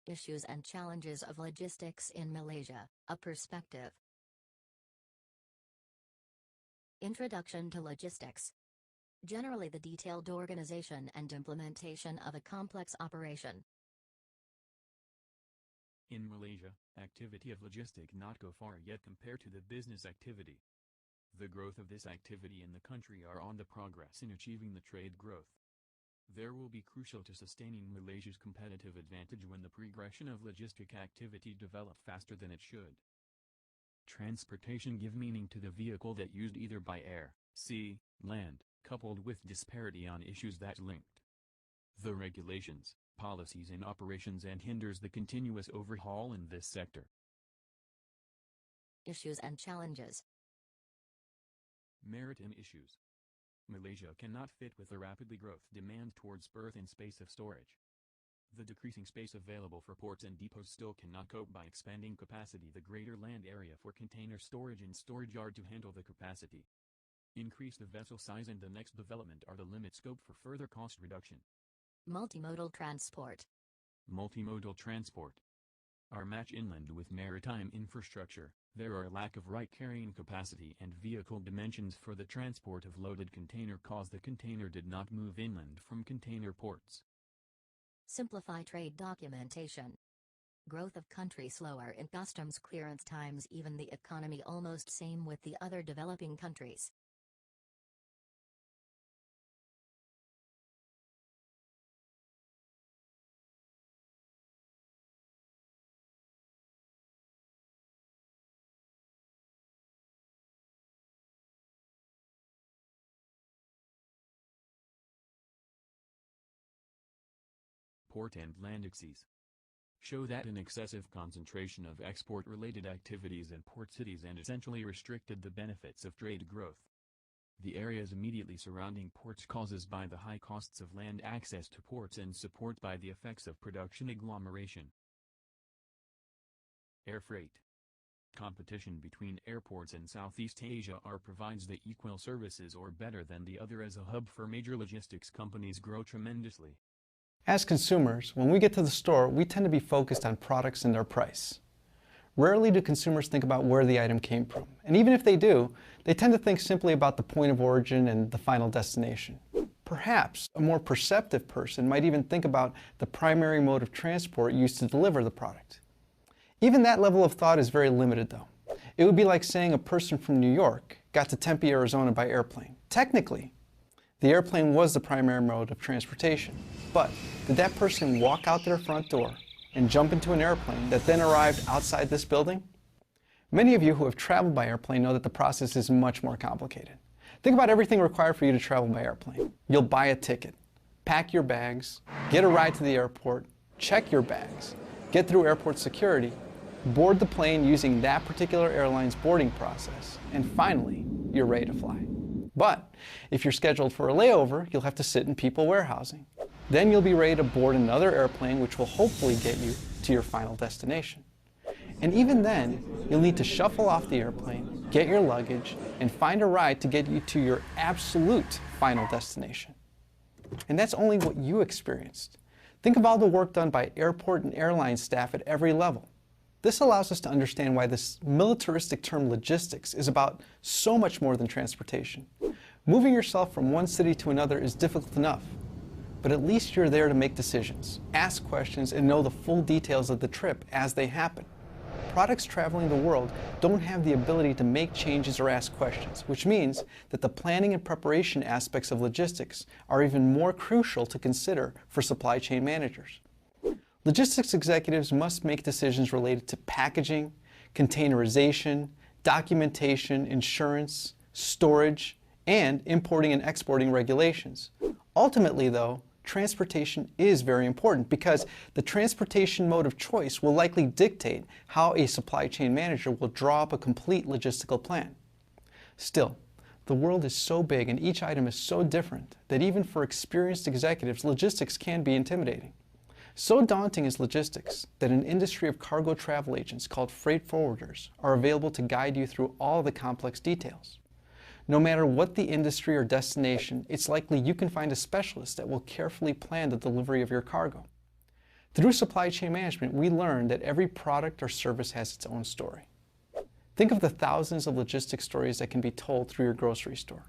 Issues and challenges of logistics in Malaysia, a perspective. Introduction to logistics. Generally the detailed organization and implementation of a complex operation. In Malaysia, activity of logistic not go far yet compared to the business activity. The growth of this activity in the country are on the progress in achieving the trade growth. There will be crucial to sustaining Malaysia's competitive advantage when the progression of logistic activity develop faster than it should. Transportation give meaning to the vehicle that used either by air, sea, land, coupled with disparity on issues that linked the regulations, policies and operations and hinders the continuous overhaul in this sector. Issues and challenges. Maritime issues. Malaysia cannot fit with the rapidly growth demand towards berth and space of storage. The decreasing space available for ports and depots still cannot cope by expanding capacity the greater land area for container storage and storage yard to handle the capacity. Increase the vessel size and the next development are the limit scope for further cost reduction. Multimodal transport. Multimodal transport. Are match inland with maritime infrastructure, there are lack of right carrying capacity and vehicle dimensions for the transport of loaded container cause the container did not move inland from container ports. Simplify trade documentation. Growth of country slower in customs clearance times even the economy almost same with the other developing countries. Port and land axes show that an excessive concentration of export-related activities in port cities and essentially restricted the benefits of trade growth. The areas immediately surrounding ports causes by the high costs of land access to ports and support by the effects of production agglomeration. Air freight. Competition between airports in Southeast Asia provides the equal services or better than the other as a hub for major logistics companies grow tremendously. As consumers, when we get to the store, we tend to be focused on products and their price. Rarely do consumers think about where the item came from, and even if they do, they tend to think simply about the point of origin and the final destination. Perhaps a more perceptive person might even think about the primary mode of transport used to deliver the product. Even that level of thought is very limited though. It would be like saying a person from New York got to Tempe, Arizona by airplane. Technically, the airplane was the primary mode of transportation, but did that person walk out their front door and jump into an airplane that then arrived outside this building? Many of you who have traveled by airplane know that the process is much more complicated. Think about everything required for you to travel by airplane. You'll buy a ticket, pack your bags, get a ride to the airport, check your bags, get through airport security, board the plane using that particular airline's boarding process, and finally, you're ready to fly. But if you're scheduled for a layover, you'll have to sit in people warehousing. Then you'll be ready to board another airplane which will hopefully get you to your final destination. And even then, you'll need to shuffle off the airplane, get your luggage, and find a ride to get you to your absolute final destination. And that's only what you experienced. Think of all the work done by airport and airline staff at every level. This allows us to understand why this militaristic term logistics is about so much more than transportation. Moving yourself from one city to another is difficult enough, but at least you're there to make decisions, ask questions, and know the full details of the trip as they happen. Products traveling the world don't have the ability to make changes or ask questions, which means that the planning and preparation aspects of logistics are even more crucial to consider for supply chain managers. Logistics executives must make decisions related to packaging, containerization, documentation, insurance, storage, and importing and exporting regulations. Ultimately, though, transportation is very important because the transportation mode of choice will likely dictate how a supply chain manager will draw up a complete logistical plan. Still, the world is so big and each item is so different that even for experienced executives, logistics can be intimidating. So daunting is logistics that an industry of cargo travel agents called freight forwarders are available to guide you through all the complex details. No matter what the industry or destination, it's likely you can find a specialist that will carefully plan the delivery of your cargo. Through supply chain management, we learned that every product or service has its own story. Think of the thousands of logistics stories that can be told through your grocery store.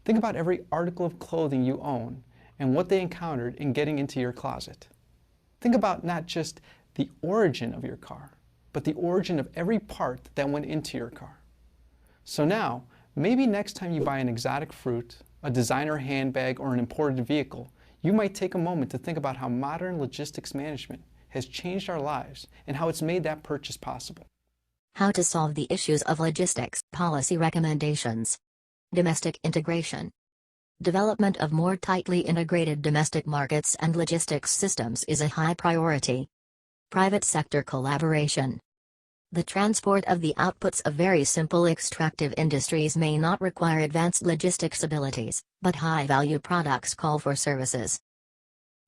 Think about every article of clothing you own and what they encountered in getting into your closet. Think about not just the origin of your car, but the origin of every part that went into your car. So now, maybe next time you buy an exotic fruit, a designer handbag, or an imported vehicle, you might take a moment to think about how modern logistics management has changed our lives and how it's made that purchase possible. How to solve the issues of logistics. Policy recommendations. Domestic integration. Development of more tightly integrated domestic markets and logistics systems is a high priority. Private sector collaboration. The transport of the outputs of very simple extractive industries may not require advanced logistics abilities, but high-value products call for services.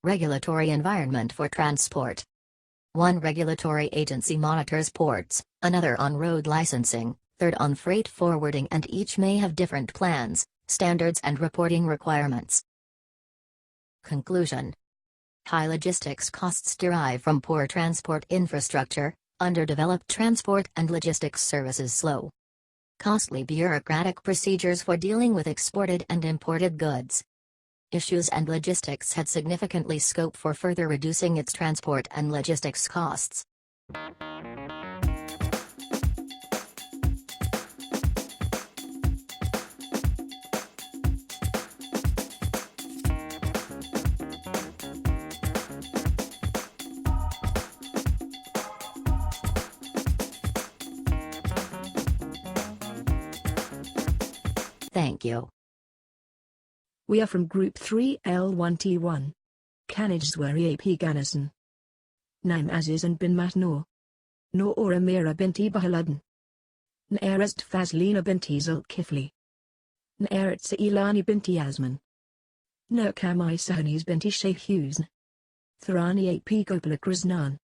Regulatory environment for transport. One regulatory agency monitors ports, another on road licensing, third on freight forwarding, and each may have different plans, standards and reporting requirements. Conclusion. High logistics costs derive from poor transport infrastructure, underdeveloped transport and logistics services, slow, costly bureaucratic procedures for dealing with exported and imported goods. Issues and logistics had significantly scope for further reducing its transport and logistics costs. Thank you. We are from Group 3 L1T1. Kanijswari AP Ganison. Naim Aziz and bin Matnoor. Noor Amira binti Bahaluddin. Nairest Fazlina binti Zulkifli. Nairat Sailani binti Yasmin. Nurkamai Sahanis binti Sheikh Husn. Tharani AP Gopala Krishnan.